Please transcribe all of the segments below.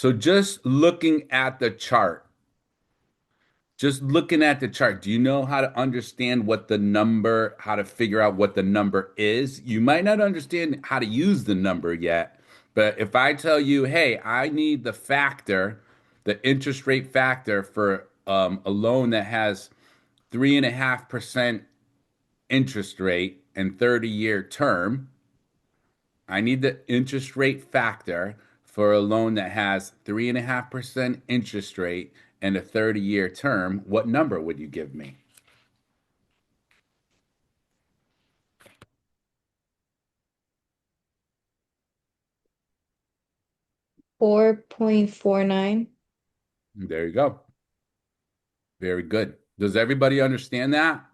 So just looking at the chart, do you know how to understand how to figure out what the number is? You might not understand how to use the number yet, but if I tell you, hey, I need the interest rate factor for a loan that has 3.5% interest rate and 30-year term, I need the interest rate factor for a loan that has 3.5% interest rate and a 30-year term. What number would you give me? 4.49. There you go. Very good. Does everybody understand that?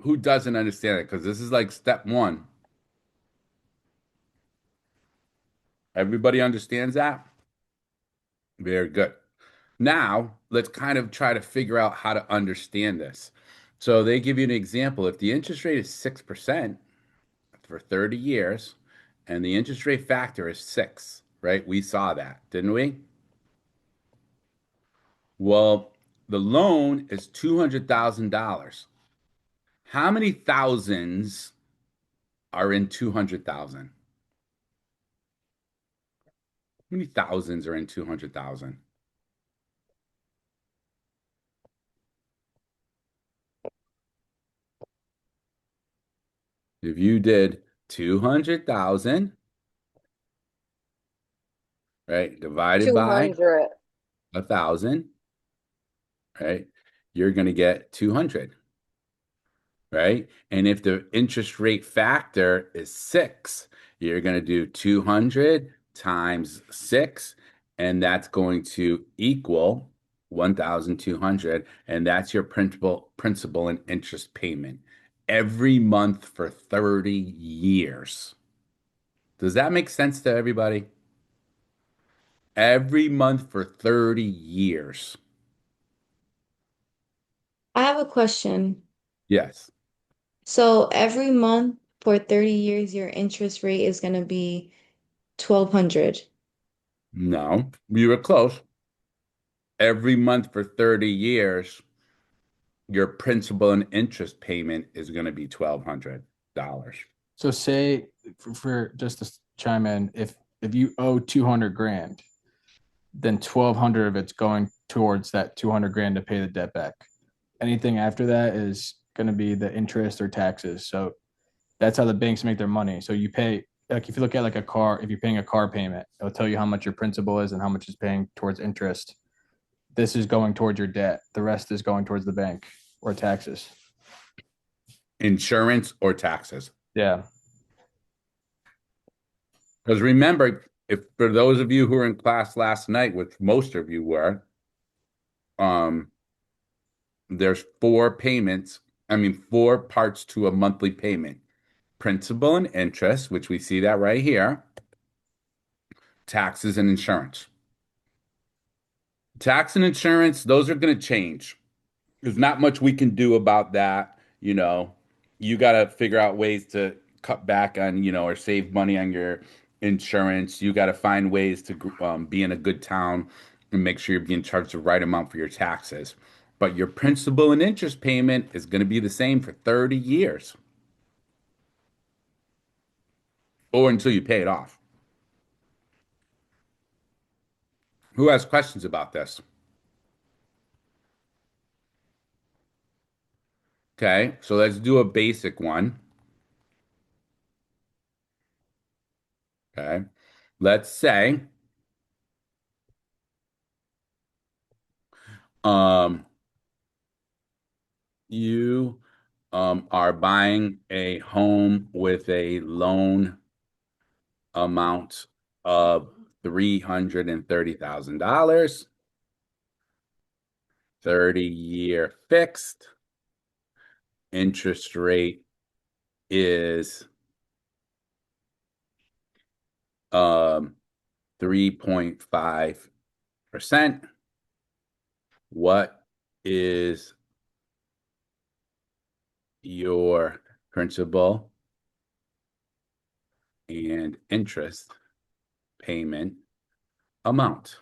Who doesn't understand it? Because this is like step one. Everybody understands that? Very good. Now, let's kind of try to figure out how to understand this. So they give you an example. If the interest rate is 6% for 30 years and the interest rate factor is 6, right? We saw that, didn't we? Well, the loan is $200,000. How many thousands are in 200,000? How many thousands are in 200,000? If you did 200,000, right, divided by 200. 1,000, right, you're going to get 200, right? And if the interest rate factor is 6, you're going to do 200 times 6, and that's going to equal 1,200, and that's your principal and interest payment every month for 30 years. Does that make sense to everybody? Every month for 30 years. I have a question. Yes. So every month for 30 years, your interest rate is going to be 1,200. No, you were close. Every month for 30 years, your principal and interest payment is going to be $1,200. So say for just to chime in, if you owe 200 grand, then 1,200 of it's going towards that 200 grand to pay the debt back. Anything after that is going to be the interest or taxes. So that's how the banks make their money. So you pay, like if you look at like a car, if you're paying a car payment, it'll tell you how much your principal is and how much is paying towards interest. This is going towards your debt. The rest is going towards the bank or taxes. Insurance or taxes. Yeah. Because remember, if for those of you who were in class last night, which most of you were, um, there's four parts to a monthly payment. Principal and interest, which we see that right here, taxes and insurance. Tax and insurance, those are going to change. There's not much we can do about that. You got to figure out ways to cut back on, or save money on your insurance. You got to find ways to be in a good town and make sure you're being charged the right amount for your taxes. But your principal and interest payment is going to be the same for 30 years or until you pay it off. Who has questions about this? Okay, so let's do a basic one. Okay, let's say um, you are buying a home with a loan amount of $330,000, 30-year fixed. Interest rate is 3.5%. What is your principal and interest payment amount.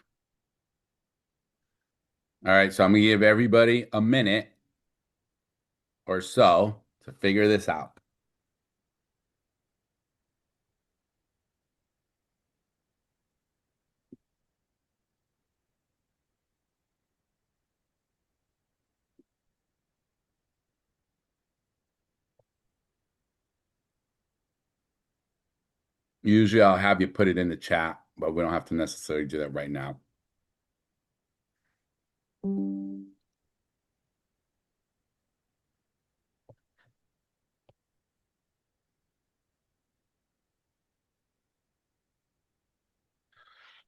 All right, so I'm gonna give everybody a minute or so to figure this out. Usually I'll have you put it in the chat, but we don't have to necessarily do that right now.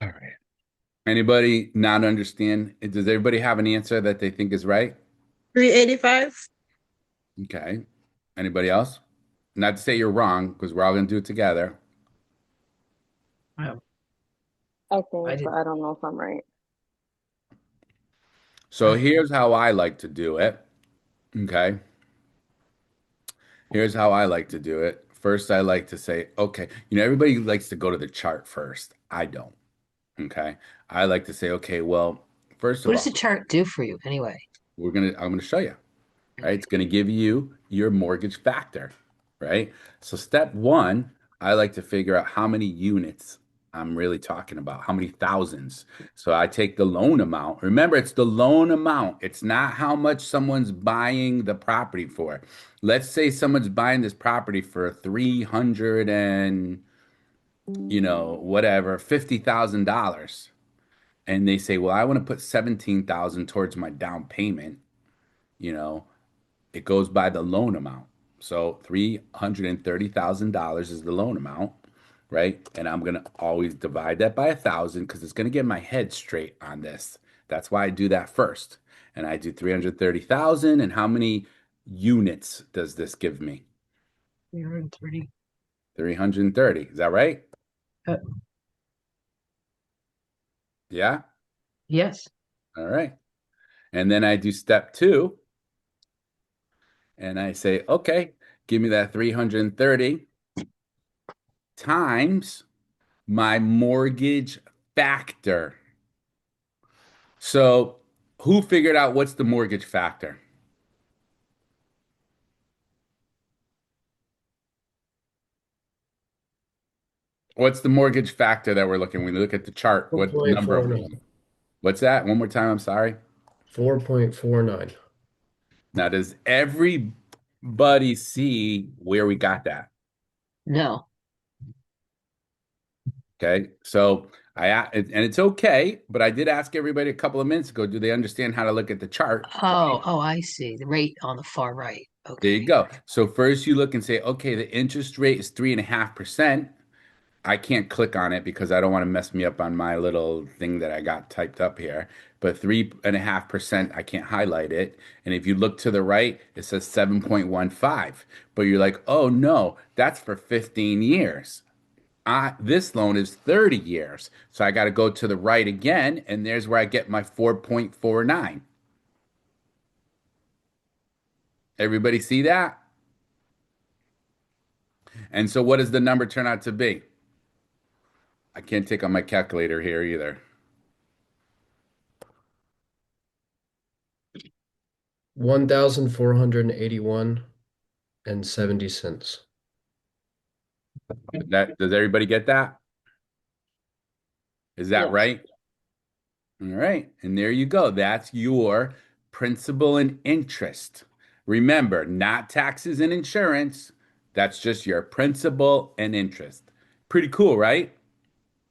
All right. Anybody not understand? Does everybody have an answer that they think is right? 385. Okay. Anybody else? Not to say you're wrong, because we're all going to do it together. Oh, I I think, but did. I don't know if I'm right. So here's how I like to do it. Okay. Here's how I like to do it. First, I like to say, okay, everybody likes to go to the chart first. I don't. Okay. I like to say, okay, well, first What of does the all, chart do for you anyway? I'm gonna show you. Right? Okay. It's going to give you your mortgage factor, right? So step one, I like to figure out how many units I'm really talking about, how many thousands. So I take the loan amount. Remember, it's the loan amount. It's not how much someone's buying the property for. Let's say someone's buying this property for 300 and, whatever, $50,000. And they say, well, I want to put 17,000 towards my down payment, you know, it goes by the loan amount. So $330,000 is the loan amount, right? And I'm gonna always divide that by 1,000 because it's gonna get my head straight on this. That's why I do that first. And I do 330,000. And how many units does this give me? 330. 330. Is that right? Uh, Yeah. yes. All right. And then I do step two, and I say, okay, give me that 330 times my mortgage factor. So, who figured out what's the mortgage factor? What's the mortgage factor that we're looking? When we look at the chart, what number are we 4.49. looking? What's that? One more time, I'm sorry. 4.49. Now, does everybody see where we got that? No. Okay, so and it's okay, but I did ask everybody a couple of minutes ago, do they understand how to look at the chart? Oh, I see. The rate on the far right. There you Okay. go. So first you look and say, okay, the interest rate is 3.5%. I can't click on it because I don't want to mess me up on my little thing that I got typed up here. But 3.5%, I can't highlight it. And if you look to the right, it says 7.15. But you're like, oh no, that's for 15 years. This loan is 30 years. So I got to go to the right again. And there's where I get my 4.49. Everybody see that? And so what does the number turn out to be? I can't take on my calculator here either. 1,481 and 70 cents. Does everybody get that? Is that Yes. right? All right. And there you go. That's your principal and interest. Remember, not taxes and insurance. That's just your principal and interest. Pretty cool, right?